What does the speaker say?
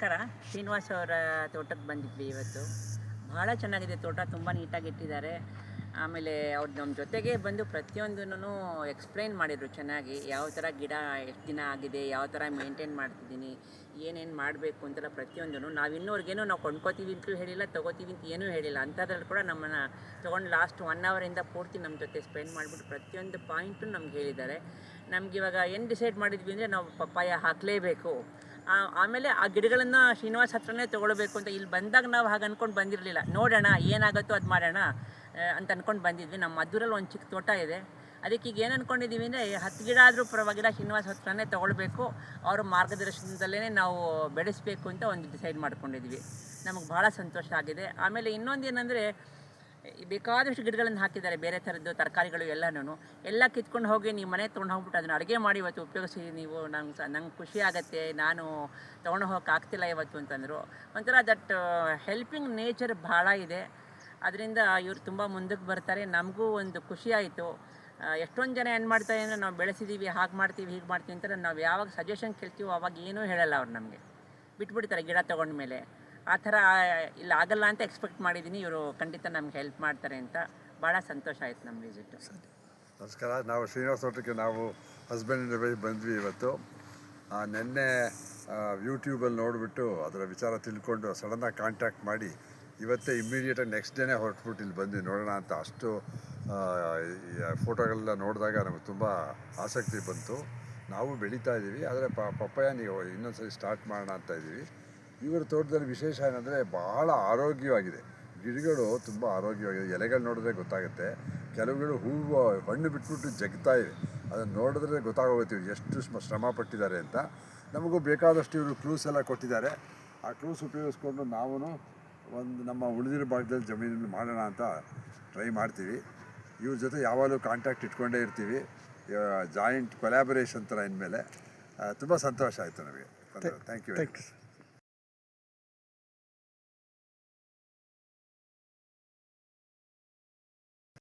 ನಮಸ್ಕಾರ. ಶ್ರೀನಿವಾಸ್ ಅವರ ತೋಟಕ್ಕೆ ಬಂದಿದ್ವಿ ಇವತ್ತು. ಬಹಳ ಚೆನ್ನಾಗಿದೆ ತೋಟ, ತುಂಬ ನೀಟಾಗಿ ಇಟ್ಟಿದ್ದಾರೆ. ಆಮೇಲೆ ಅವ್ರು ನಮ್ಮ ಜೊತೆಗೆ ಬಂದು ಪ್ರತಿಯೊಂದನ್ನು ಎಕ್ಸ್ಪ್ಲೈನ್ ಮಾಡಿದರು ಚೆನ್ನಾಗಿ. ಯಾವ ಥರ ಗಿಡ ಎಷ್ಟು ದಿನ ಆಗಿದೆ, ಯಾವ ಥರ ಮೇಂಟೈನ್ ಮಾಡ್ತಿದ್ದೀನಿ, ಏನೇನು ಮಾಡಬೇಕು ಅಂತೆಲ್ಲ ಪ್ರತಿಯೊಂದನ್ನು. ನಾವು ಇನ್ನೂವರೆಗೇನು ನಾವು ಕೊಂಡ್ಕೋತೀವಿ ಅಂತಲೂ ಹೇಳಿಲ್ಲ, ತೊಗೋತೀವಿ ಅಂತ ಏನೂ ಹೇಳಿಲ್ಲ. ಅಂಥದ್ರಲ್ಲಿ ಕೂಡ ನಮ್ಮನ್ನು ತೊಗೊಂಡು ಲಾಸ್ಟ್ 1 ಅವರಿಂದ ಪೂರ್ತಿ ನಮ್ಮ ಜೊತೆ ಸ್ಪೆಂಡ್ ಮಾಡಿಬಿಟ್ಟು ಪ್ರತಿಯೊಂದು ಪಾಯಿಂಟು ನಮ್ಗೆ ಹೇಳಿದ್ದಾರೆ. ನಮಗಿವಾಗ ಏನು ಡಿಸೈಡ್ ಮಾಡಿದ್ವಿ ಅಂದರೆ ನಾವು ಪಪ್ಪಾಯ ಹಾಕಲೇಬೇಕು. ಆಮೇಲೆ ಆ ಗಿಡಗಳನ್ನು ಶ್ರೀನಿವಾಸ್ ಹತ್ರನೇ ತೊಗೊಳ್ಬೇಕು ಅಂತ ಇಲ್ಲಿ ಬಂದಾಗ ನಾವು ಹಾಗೆ ಅಂದ್ಕೊಂಡು ಬಂದಿರಲಿಲ್ಲ. ನೋಡೋಣ ಏನಾಗುತ್ತೋ ಅದು ಮಾಡೋಣ ಅಂತ ಅಂದ್ಕೊಂಡು ಬಂದಿದ್ವಿ. ನಮ್ಮ ಮದ್ದೂರಲ್ಲಿ ಒಂದು ಚಿಕ್ಕ ತೋಟ ಇದೆ. ಅದಕ್ಕೆ ಈಗ ಏನು ಅಂದ್ಕೊಂಡಿದ್ದೀವಿ ಅಂದರೆ 10 ಗಿಡ ಆದರೂ ಪರವಾಗಿಲ್ಲ ಶ್ರೀನಿವಾಸ್ ಹತ್ರನೇ ತೊಗೊಳ್ಬೇಕು, ಅವ್ರ ಮಾರ್ಗದರ್ಶನದಲ್ಲೇ ನಾವು ಬೆಳೆಸಬೇಕು ಅಂತ ಒಂದು ಡಿಸೈಡ್ ಮಾಡ್ಕೊಂಡಿದ್ವಿ. ನಮಗೆ ಭಾಳ ಸಂತೋಷ ಆಗಿದೆ. ಆಮೇಲೆ ಇನ್ನೊಂದು ಏನಂದರೆ, ಬೇಕಾದಷ್ಟು ಗಿಡಗಳನ್ನು ಹಾಕಿದ್ದಾರೆ, ಬೇರೆ ಥರದ್ದು ತರಕಾರಿಗಳು ಎಲ್ಲನೂ. ಎಲ್ಲ ಕಿತ್ಕೊಂಡು ಹೋಗಿ ನೀವು ಮನೆಗೆ ತೊಗೊಂಡು ಹೋಗ್ಬಿಟ್ಟು ಅದನ್ನು ಅಡುಗೆ ಮಾಡಿ ಇವತ್ತು ಉಪಯೋಗಿಸಿ ನೀವು. ನಂಗೆ ಖುಷಿ ಆಗುತ್ತೆ, ನಾನು ತೊಗೊಂಡು ಹೋಗೋಕೆ ಆಗ್ತಿಲ್ಲ ಇವತ್ತು ಅಂತಂದರು. ಒಂಥರ ದಟ್ ಹೆಲ್ಪಿಂಗ್ ನೇಚರ್ ಭಾಳ ಇದೆ. ಅದರಿಂದ ಇವರು ತುಂಬ ಮುಂದಕ್ಕೆ ಬರ್ತಾರೆ. ನಮಗೂ ಒಂದು ಖುಷಿ ಆಯಿತು. ಎಷ್ಟೊಂದು ಜನ ಏನು ಮಾಡ್ತಾರೆ ಅಂದರೆ, ನಾವು ಬೆಳೆಸಿದ್ದೀವಿ, ಹಾಗೆ ಮಾಡ್ತೀವಿ, ಹೀಗೆ ಮಾಡ್ತೀವಿ ಅಂತಾರೆ. ನಾವು ಯಾವಾಗ ಸಜೆಷನ್ ಕೇಳ್ತೀವೋ ಅವಾಗ ಏನೂ ಹೇಳಲ್ಲ ಅವ್ರು, ನಮಗೆ ಬಿಟ್ಬಿಡ್ತಾರೆ ಗಿಡ ತೊಗೊಂಡ್ಮೇಲೆ. ಆ ಥರ ಇಲ್ಲ ಆಗಲ್ಲ ಅಂತ ಎಕ್ಸ್ಪೆಕ್ಟ್ ಮಾಡಿದ್ದೀನಿ. ಇವರು ಖಂಡಿತ ನಮ್ಗೆ ಹೆಲ್ಪ್ ಮಾಡ್ತಾರೆ ಅಂತ ಭಾಳ ಸಂತೋಷ ಆಯಿತು ನಮ್ಮ ವಿಸಿಟು. ನಮಸ್ಕಾರ. ನಾವು ಶ್ರೀನಿವಾಸ್ ತೋಟಕ್ಕೆ ನಾವು ಹಸ್ಬೆಂಡ್ ಆ್ಯಂಡ್ ವೈಫ್ ಬಂದ್ವಿ ಇವತ್ತು. ನಿನ್ನೆ ಯೂಟ್ಯೂಬಲ್ಲಿ ನೋಡಿಬಿಟ್ಟು ಅದರ ವಿಚಾರ ತಿಳ್ಕೊಂಡು ಸಡನ್ನಾಗಿ ಕಾಂಟ್ಯಾಕ್ಟ್ ಮಾಡಿ ಇವತ್ತೇ ಇಮ್ಮಿಡಿಯೇಟಾಗಿ ನೆಕ್ಸ್ಟ್ ಡೇನೇ ಹೊರಟ್ಬಿಟ್ಟು ಇಲ್ಲಿ ಬಂದ್ವಿ ನೋಡೋಣ ಅಂತ. ಅಷ್ಟು ಫೋಟೋಗಳೆಲ್ಲ ನೋಡಿದಾಗ ನಮಗೆ ತುಂಬ ಆಸಕ್ತಿ ಬಂತು. ನಾವು ಬೆಳೀತಾ ಇದ್ದೀವಿ, ಆದರೆ ಪಪ್ಪಾಯ ನೀವು ಇನ್ನೊಂದು ಸ್ಟಾರ್ಟ್ ಮಾಡೋಣ ಅಂತ ಇದ್ದೀವಿ. ಇವರ ತೋಟದಲ್ಲಿ ವಿಶೇಷ ಏನಂದರೆ ಭಾಳ ಆರೋಗ್ಯವಾಗಿದೆ. ಗಿಡಗಳು ತುಂಬ ಆರೋಗ್ಯವಾಗಿದೆ. ಎಲೆಗಳು ನೋಡಿದ್ರೆ ಗೊತ್ತಾಗುತ್ತೆ. ಕೆಲವುಗಳು ಹೂವು ಹಣ್ಣು ಬಿಟ್ಬಿಟ್ಟು ಜಗ್ತಾ ಇವೆ. ಅದನ್ನು ನೋಡಿದ್ರೆ ಗೊತ್ತಾಗೋಗುತ್ತೆ ಎಷ್ಟು ಶ್ರಮ ಪಟ್ಟಿದ್ದಾರೆ ಅಂತ. ನಮಗೂ ಬೇಕಾದಷ್ಟು ಇವರು ಕ್ಲೂಸ್ ಎಲ್ಲ ಕೊಟ್ಟಿದ್ದಾರೆ. ಆ ಕ್ಲೂಸ್ ಉಪಯೋಗಿಸ್ಕೊಂಡು ನಾವು ಒಂದು ನಮ್ಮ ಉಳಿದಿರೋ ಭಾಗದಲ್ಲಿ ಜಮೀನಲ್ಲಿ ಮಾಡೋಣ ಅಂತ ಟ್ರೈ ಮಾಡ್ತೀವಿ. ಇವ್ರ ಜೊತೆ ಯಾವಾಗಲೂ ಕಾಂಟ್ಯಾಕ್ಟ್ ಇಟ್ಕೊಂಡೇ ಇರ್ತೀವಿ. ಜಾಯಿಂಟ್ ಕೊಲ್ಯಾಬರೇಷನ್ ಥರ ಇನ್ಮೇಲೆ ತುಂಬ ಸಂತೋಷ ಆಯಿತು ನಮಗೆ. Thank you very much.